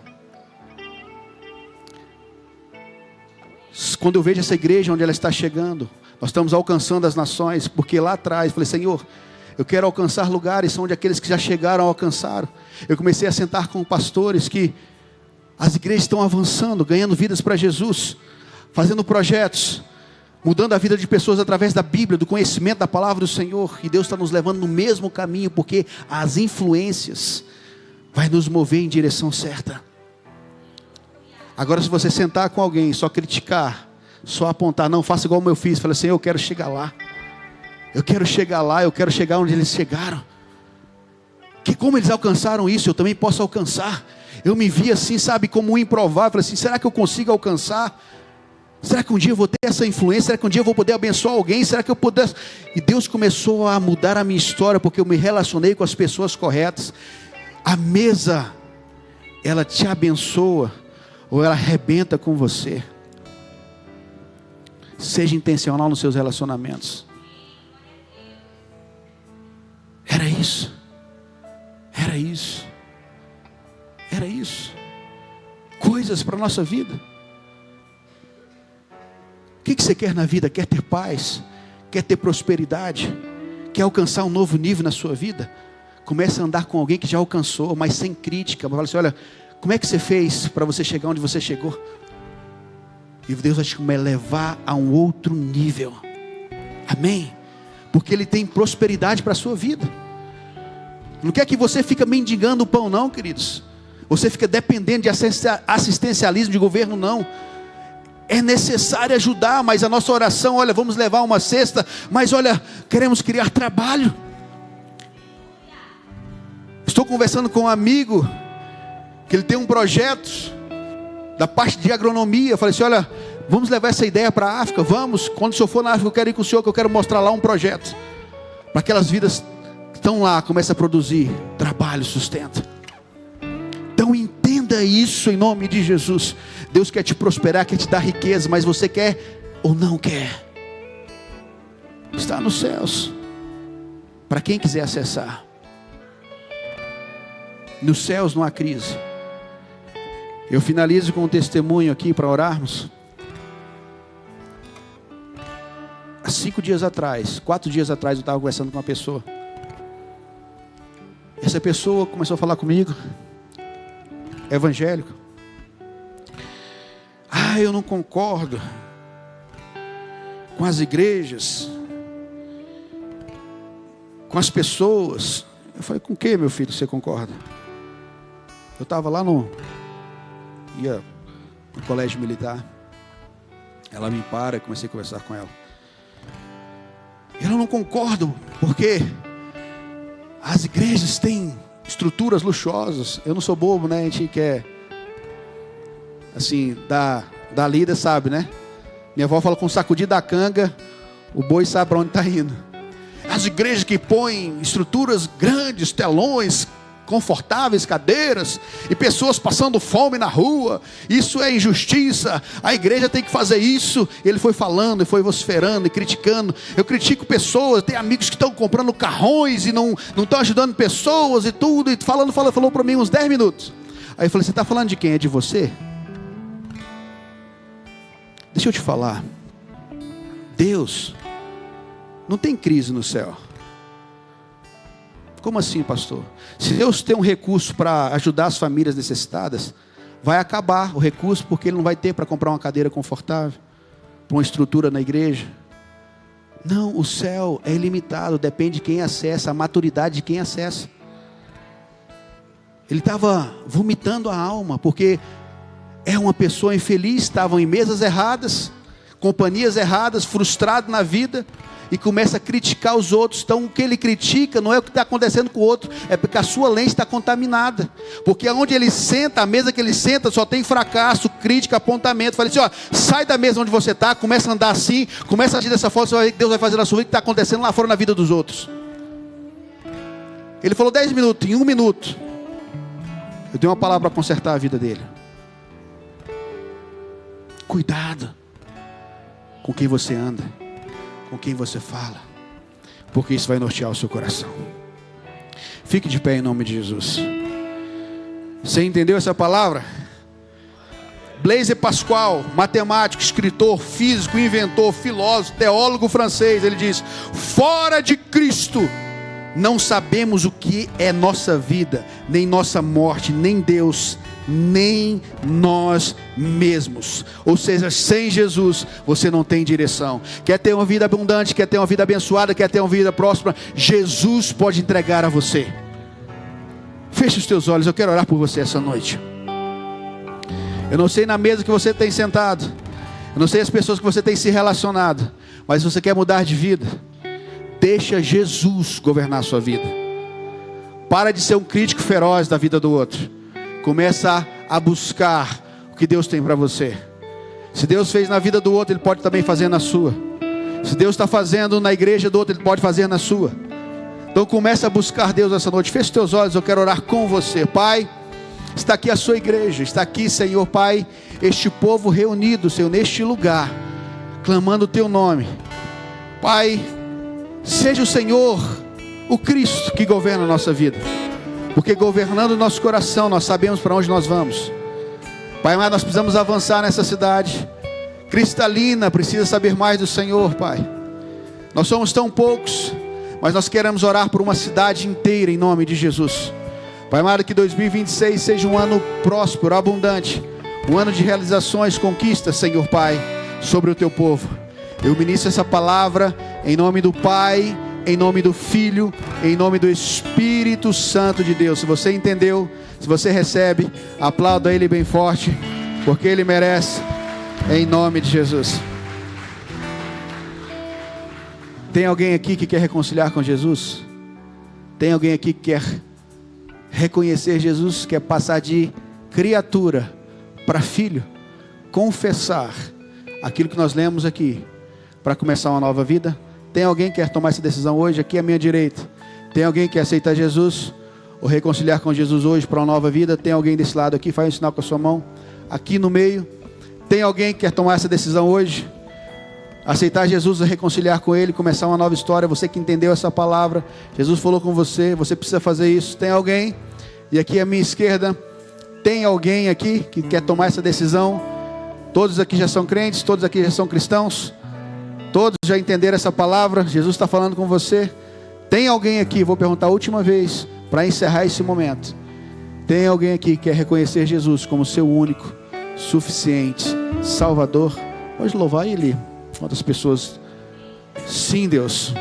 Quando eu vejo essa igreja onde ela está chegando, nós estamos alcançando as nações, porque lá atrás, eu falei, Senhor, eu quero alcançar lugares onde aqueles que já chegaram alcançaram. Eu comecei a sentar com pastores que as igrejas estão avançando, ganhando vidas para Jesus, fazendo projetos, mudando a vida de pessoas através da Bíblia, do conhecimento da palavra do Senhor. E Deus está nos levando no mesmo caminho, porque as influências vai nos mover em direção certa. Agora, se você sentar com alguém, só criticar, só apontar, não, faça igual o meu filho, fala assim, eu quero chegar lá. Eu quero chegar lá, eu quero chegar onde eles chegaram. Que como eles alcançaram isso, eu também posso alcançar. Eu me vi assim, sabe, como um improvável. Falei assim, será que eu consigo alcançar? Será que um dia eu vou ter essa influência? Será que um dia eu vou poder abençoar alguém? Será que eu puder? E Deus começou a mudar a minha história, porque eu me relacionei com as pessoas corretas. A mesa, ela te abençoa, ou ela arrebenta com você. Seja intencional nos seus relacionamentos. Era isso. Era isso. Era isso. Coisas para a nossa vida. O que você quer na vida? Quer ter paz? Quer ter prosperidade? Quer alcançar um novo nível na sua vida? Comece a andar com alguém que já alcançou, mas sem crítica. Fala assim, olha, como é que você fez para você chegar onde você chegou? E Deus vai te levar a um outro nível. Amém? Porque Ele tem prosperidade para a sua vida. Não quer que você fique mendigando o pão não, queridos. Você fica dependendo de assistencialismo de governo, não. É necessário ajudar, mas a nossa oração, olha, vamos levar uma cesta, mas olha, queremos criar trabalho. Estou conversando com um amigo, que ele tem um projeto, da parte de agronomia. Eu falei assim, olha, vamos levar essa ideia para a África, vamos. Quando o senhor for na África, eu quero ir com o senhor, que eu quero mostrar lá um projeto. Para aquelas vidas que estão lá, comecem a produzir trabalho, sustento. Então entenda isso em nome de Jesus. Deus quer te prosperar, quer te dar riqueza, mas você quer ou não quer? Está nos céus, para quem quiser acessar. Nos céus não há crise. Eu finalizo com um testemunho aqui para orarmos. Há 4 dias atrás eu estava conversando com uma pessoa. Essa pessoa começou a falar comigo, evangélico. Eu não concordo com as igrejas, com as pessoas. Eu falei, com o que, meu filho, você concorda? Eu estava lá ia no colégio militar. Ela me para, comecei a conversar com ela. Eu não concordo, porque as igrejas têm estruturas luxuosas. Eu não sou bobo, né? A gente quer, assim, da lida, sabe, né? Minha avó fala, com sacudir da canga, o boi sabe para onde está indo. As igrejas que põem estruturas grandes, telões, confortáveis, cadeiras, e pessoas passando fome na rua, isso é injustiça, a igreja tem que fazer isso. Ele foi falando, e foi vociferando, e criticando. Eu critico pessoas, tem amigos que estão comprando carrões, e não estão ajudando pessoas, e tudo, e falou para mim uns 10 minutos, aí eu falei, você está falando de quem? É de você? Deixa eu te falar, Deus não tem crise no céu. Como assim, pastor? Se Deus tem um recurso para ajudar as famílias necessitadas, vai acabar o recurso, porque Ele não vai ter para comprar uma cadeira confortável, para uma estrutura na igreja. Não, o céu é ilimitado, depende de quem acessa, a maturidade de quem acessa. Ele estava vomitando a alma, porque é uma pessoa infeliz, estavam em mesas erradas, companhias erradas, frustrado na vida, e começa a criticar os outros. Então o que ele critica não é o que está acontecendo com o outro, é porque a sua lente está contaminada, porque onde ele senta, a mesa que ele senta só tem fracasso, crítica, apontamento. Falei assim, ó, sai da mesa onde você está, começa a andar assim, começa a agir dessa forma, você vai ver que Deus vai fazer na sua vida o que está acontecendo lá fora na vida dos outros. Ele falou 10 minutos, em 1 minuto eu dei uma palavra para consertar a vida dele. Cuidado com quem você anda, com quem você fala, porque isso vai nortear o seu coração. Fique de pé em nome de Jesus. Você entendeu essa palavra? Blaise Pascal, matemático, escritor, físico, inventor, filósofo, teólogo francês, ele diz: fora de Cristo não sabemos o que é nossa vida, nem nossa morte, nem Deus, nem nós mesmos. Ou seja, sem Jesus você não tem direção. Quer ter uma vida abundante, quer ter uma vida abençoada, quer ter uma vida próspera, Jesus pode entregar a você. Feche os teus olhos, eu quero orar por você essa noite. Eu não sei na mesa que você tem sentado, eu não sei as pessoas que você tem se relacionado, mas se você quer mudar de vida, deixa Jesus governar a sua vida. Para de ser um crítico feroz da vida do outro. Começa a buscar o que Deus tem para você. Se Deus fez na vida do outro, Ele pode também fazer na sua. Se Deus está fazendo na igreja do outro, Ele pode fazer na sua. Então começa a buscar Deus essa noite. Feche os teus olhos, eu quero orar com você. Pai, está aqui a sua igreja, está aqui, Senhor Pai, este povo reunido, Senhor, neste lugar, clamando o teu nome. Pai, seja o Senhor, o Cristo, que governa a nossa vida, porque governando o nosso coração, nós sabemos para onde nós vamos. Pai, mas nós precisamos avançar nessa cidade cristalina, precisa saber mais do Senhor, Pai. Nós somos tão poucos, mas nós queremos orar por uma cidade inteira, em nome de Jesus. Pai amado, que 2026 seja um ano próspero, abundante, um ano de realizações, conquistas, Senhor Pai, sobre o teu povo. Eu ministro essa palavra em nome do Pai, em nome do Filho, em nome do Espírito Santo de Deus. Se você entendeu, se você recebe, aplauda Ele bem forte, porque Ele merece, em nome de Jesus. Tem alguém aqui que quer reconciliar com Jesus? Tem alguém aqui que quer reconhecer Jesus, quer passar de criatura para filho? Confessar aquilo que nós lemos aqui, para começar uma nova vida? Tem alguém que quer tomar essa decisão hoje? Aqui à minha direita. Tem alguém que quer aceitar Jesus, ou reconciliar com Jesus hoje para uma nova vida? Tem alguém desse lado aqui? Faz um sinal com a sua mão. Aqui no meio. Tem alguém que quer tomar essa decisão hoje? Aceitar Jesus, reconciliar com Ele, começar uma nova história. Você que entendeu essa palavra, Jesus falou com você, você precisa fazer isso. Tem alguém? E aqui à minha esquerda, tem alguém aqui que quer tomar essa decisão? Todos aqui já são crentes, todos aqui já são cristãos, todos já entenderam essa palavra. Jesus está falando com você. Tem alguém aqui, vou perguntar a última vez, para encerrar esse momento. Tem alguém aqui que quer reconhecer Jesus como seu único, suficiente Salvador? Pode louvar Ele. Quantas pessoas? Sim, Deus.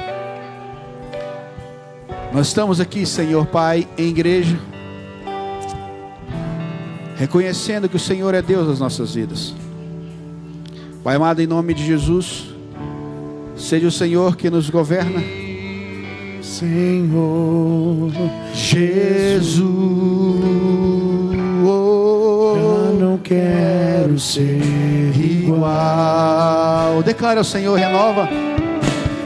Nós estamos aqui, Senhor Pai, em igreja, reconhecendo que o Senhor é Deus das nossas vidas. Pai amado, em nome de Jesus, seja o Senhor que nos governa. Senhor Jesus, eu não quero ser igual. Declara ao Senhor, renova.